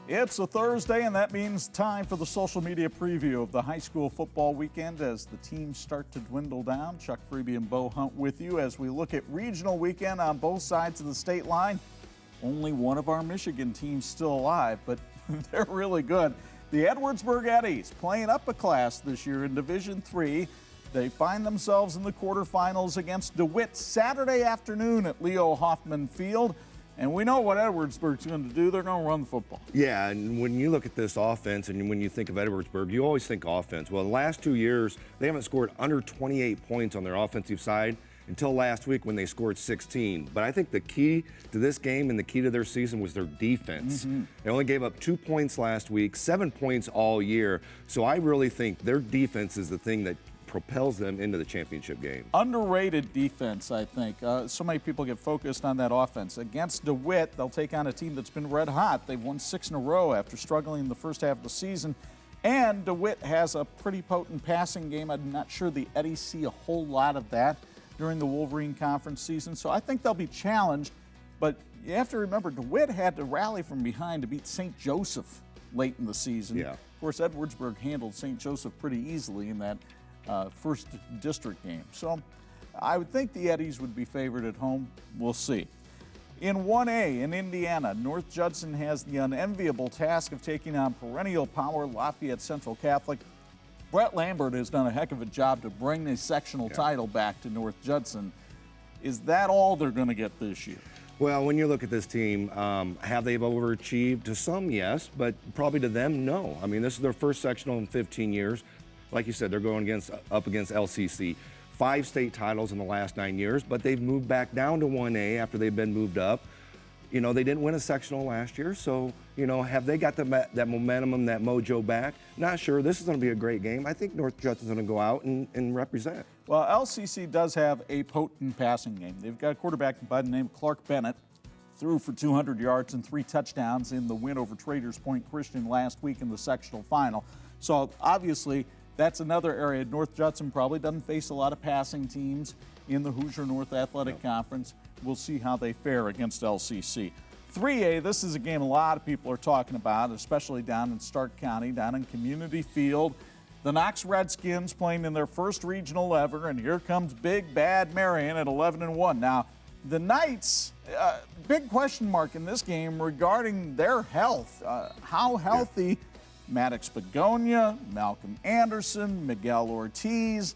It's a Thursday, and that means time for the social media preview of the high school football weekend as the teams start to dwindle down. Chuck Freeby and Bo Hunt with you as we look at regional weekend on both sides of the state line. Only one of our Michigan teams still alive, but they're really good. The Edwardsburg Eddies playing up a class this year in Division III. They find themselves in the quarterfinals against DeWitt Saturday afternoon at Leo Hoffman Field. And we know what Edwardsburg's going to do. They're going to run the football. Yeah, and when you look at this offense and when you think of Edwardsburg, you always think offense. Well, the last 2 years, they haven't scored under 28 points on their offensive side until last week when they scored 16. But I think the key to this game and the key to their season was their defense. They only gave up 2 points last week, 7 points all year. So I really think their defense is the thing that propels them into the championship game. Underrated defense, I think. So many people get focused on that offense. Against DeWitt, they'll take on a team that's been red hot. They've won 6 in a row after struggling in the first half of the season. And DeWitt has a pretty potent passing game. I'm not sure the Eddies see a whole lot of that during the Wolverine Conference season. So I think they'll be challenged. But you have to remember, DeWitt had to rally from behind to beat St. Joseph late in the season. Yeah. Of course, Edwardsburg handled St. Joseph pretty easily in that first district game. So I would think the Eddies would be favored at home. We'll see. In 1A in Indiana, North Judson has the unenviable task of taking on perennial power Lafayette Central Catholic. Brett Lambert has done a heck of a job to bring the sectional title back to North Judson. Is that all they're going to get this year? Well, when you look at this team, have they overachieved? To some, yes, but probably to them, no. I mean, this is their first sectional in 15 years. Like you said, they're going up against LCC. 5 state titles in the last 9 years, but they've moved back down to 1A after they've been moved up. You know, they didn't win a sectional last year, so, you know, have they got that momentum and that mojo back? Not sure. This is going to be a great game. I think North Judson's going to go out and represent. Well, LCC does have a potent passing game. They've got a quarterback by the name of Clark Bennett, threw for 200 yards and 3 touchdowns in the win over Traders Point Christian last week in the sectional final. So, obviously, that's another area. North Judson probably doesn't face a lot of passing teams in the Hoosier North Athletic Conference. We'll see how they fare against LCC. 3A, this is a game a lot of people are talking about, especially down in Stark County, down in Community Field. The Knox Redskins playing in their first regional ever, and here comes big bad Marion at 11-1. Now, the Knights, big question mark in this game regarding their health. How healthy Maddox Begonia, Malcolm Anderson, Miguel Ortiz.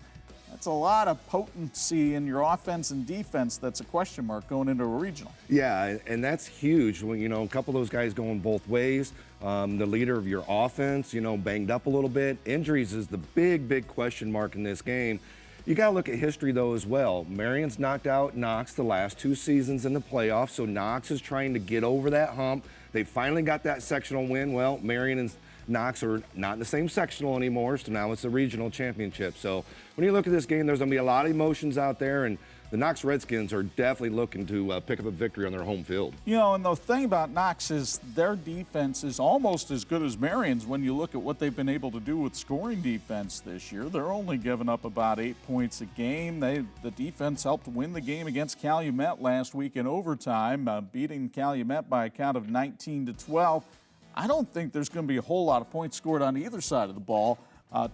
That's a lot of potency in your offense and defense. That's a question mark going into a regional. Yeah, and that's huge. When, you know, a couple of those guys going both ways. The leader of your offense, you know, banged up a little bit. Injuries is the big question mark in this game. You got to look at history, though, as well. Marion's knocked out Knox the last 2 seasons in the playoffs, so Knox is trying to get over that hump. They finally got that sectional win. Well, Marion and Knox are not in the same sectional anymore, so now it's a regional championship. So when you look at this game, there's going to be a lot of emotions out there, and the Knox Redskins are definitely looking to pick up a victory on their home field. You know, and the thing about Knox is their defense is almost as good as Marion's when you look at what they've been able to do with scoring defense this year. They're only giving up about 8 points a game. The defense helped win the game against Calumet last week in overtime, beating Calumet by a count of 19-12. I don't think there's going to be a whole lot of points scored on either side of the ball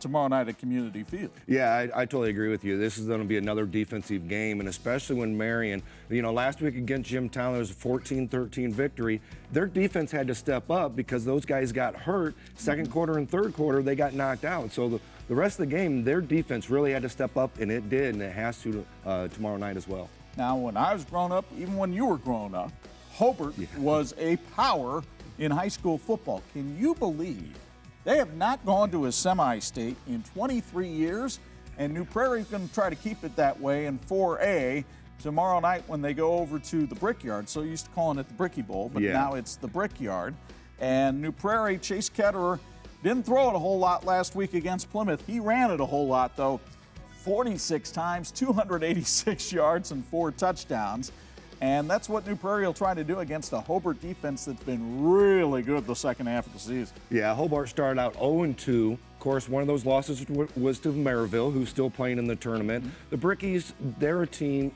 tomorrow night at Community Field. Yeah, I totally agree with you. This is going to be another defensive game, and especially when Marion, you know, last week against Jimtown, there was a 14-13 victory. Their defense had to step up because those guys got hurt. Second quarter and third quarter, they got knocked out. So the rest of the game, their defense really had to step up, and it did, and it has to tomorrow night as well. Now, when I was growing up, even when you were growing up, Hobart was a power in high school football. Can you believe they have not gone to a semi-state in 23 years, and New Prairie's going to try to keep it that way in 4A tomorrow night when they go over to the Brickyard. So used to calling it the Bricky Bowl, but now it's the Brickyard. And New Prairie, Chase Ketterer, didn't throw it a whole lot last week against Plymouth. He ran it a whole lot, though. 46 times, 286 yards, and 4 touchdowns. And that's what New Prairie will try to do against a Hobart defense that's been really good the second half of the season. Yeah, Hobart started out 0-2. Of course, one of those losses was to Merrillville, who's still playing in the tournament. The Brickies, they're a team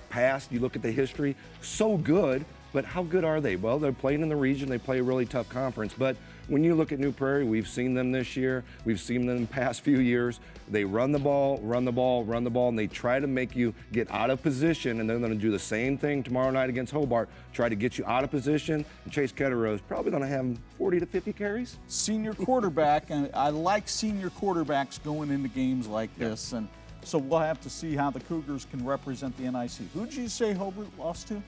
past, you look at the history, so good, But how good are they? Well, they're playing in the region. They play a really tough conference. But when you look at New Prairie, we've seen them this year. We've seen them in the past few years. They run the ball, run the ball, run the ball, and they try to make you get out of position, and they're going to do the same thing tomorrow night against Hobart, try to get you out of position. And Chase Ketterer is probably going to have 40 to 50 carries. Senior quarterback, and I like senior quarterbacks going into games like this, and so we'll have to see how the Cougars can represent the NIC. Who did you say Hobart lost to?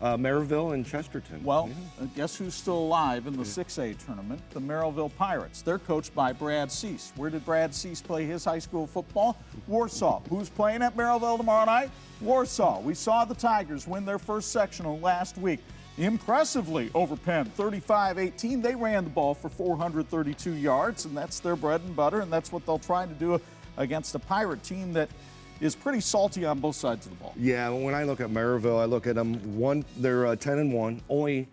Merrillville and Chesterton. Well, guess who's still alive in the 6A tournament? The Merrillville Pirates. They're coached by Brad Cease. Where did Brad Cease play his high school football? Warsaw. Who's playing at Merrillville tomorrow night? Warsaw. We saw the Tigers win their first sectional last week. Impressively over Penn, 35-18. They ran the ball for 432 yards, and that's their bread and butter, and that's what they'll try to do against a Pirate team that is pretty salty on both sides of the ball. Yeah, when I look at Merrillville, I look at them. They're 10-1. Only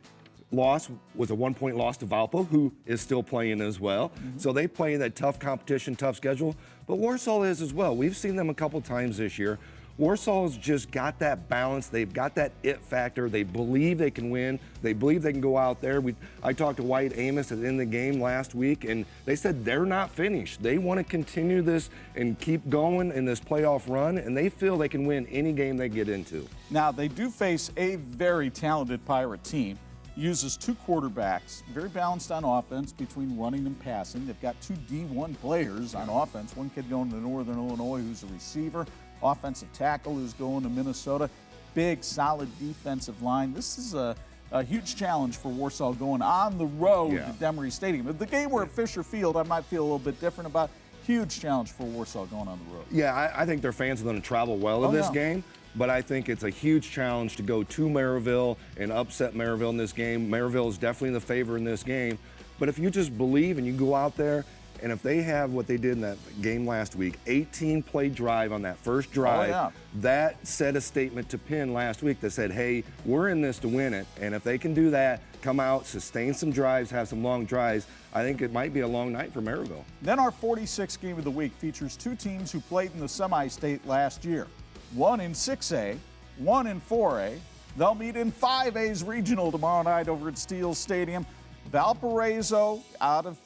loss was a 1-point loss to Valpo, who is still playing as well. So they play that tough competition, tough schedule. But Warsaw is as well. We've seen them a couple times this year. Warsaw's just got that balance. They've got that it factor. They believe they can win. They believe they can go out there. I talked to White Amos at the end of the game last week, and they said they're not finished. They want to continue this and keep going in this playoff run, and they feel they can win any game they get into. Now, they do face a very talented Pirate team. Uses two quarterbacks, very balanced on offense between running and passing. They've got two D1 players on offense. One kid going to Northern Illinois who's a receiver. Offensive tackle who's going to Minnesota. Big, solid defensive line. This is a huge challenge for Warsaw going on the road to Demery Stadium. If the game were at Fisher Field, I might feel a little bit different about. Huge challenge for Warsaw going on the road. Yeah, I think their fans are going to travel well in this game, but I think it's a huge challenge to go to Merrillville and upset Merrillville in this game. Merrillville is definitely the favorite in this game, but if you just believe and you go out there, and if they have what they did in that game last week, 18-play drive on that first drive, that set a statement to Penn last week that said, hey, we're in this to win it. And if they can do that, come out, sustain some drives, have some long drives, I think it might be a long night for Merrillville. Then our 46th game of the week features two teams who played in the semi-state last year. One in 6A, one in 4A. They'll meet in 5A's regional tomorrow night over at Steele Stadium. Valparaiso out of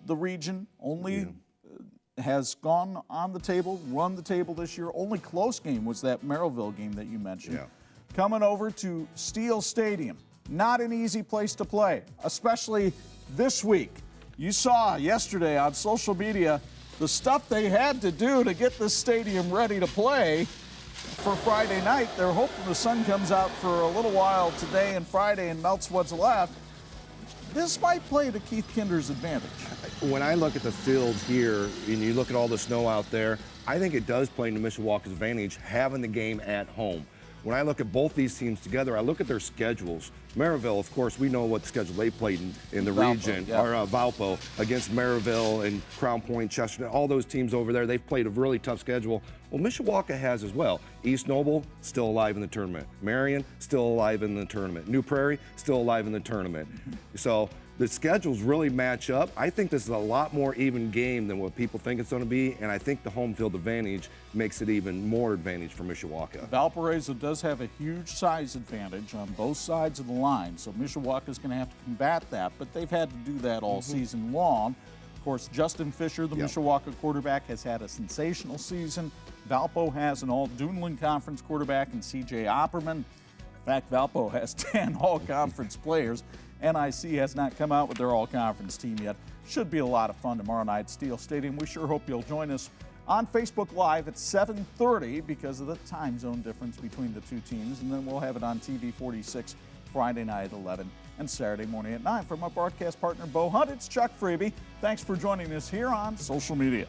the region only has gone on the table, run the table this year. Only close game was that Merrillville game that you mentioned. Coming over to Steele Stadium. Not an easy place to play, especially this week. You saw yesterday on social media the stuff they had to do to get this stadium ready to play for Friday night. They're hoping the sun comes out for a little while today and Friday and melts what's left. This might play to Keith Kinder's advantage. When I look at the fields here and you look at all the snow out there, I think it does play into Mishawaka's advantage having the game at home. When I look at both these teams together, I look at their schedules. Merrillville, of course, we know what schedule they played in the region, or Valpo, against Merrillville and Crown Point, Chesterton, all those teams over there. They've played a really tough schedule. Well, Mishawaka has as well. East Noble, still alive in the tournament. Marion, still alive in the tournament. New Prairie, still alive in the tournament. So the schedules really match up. I think this is a lot more even game than what people think it's going to be, and I think the home field advantage makes it even more advantage for Mishawaka. Valparaiso does have a huge size advantage on both sides of the line, so Mishawaka is going to have to combat that, but they've had to do that all season long. Of course, Justin Fisher, the Mishawaka quarterback, has had a sensational season. Valpo has an all-Duneland Conference quarterback in C.J. Opperman. In fact, Valpo has 10 all-conference players. NIC has not come out with their all-conference team yet. Should be a lot of fun tomorrow night at Steele Stadium. We sure hope you'll join us on Facebook Live at 7:30 because of the time zone difference between the two teams. And then we'll have it on TV 46 Friday night at 11 and Saturday morning at 9. From our broadcast partner, Bo Hunt, it's Chuck Freeby. Thanks for joining us here on social media.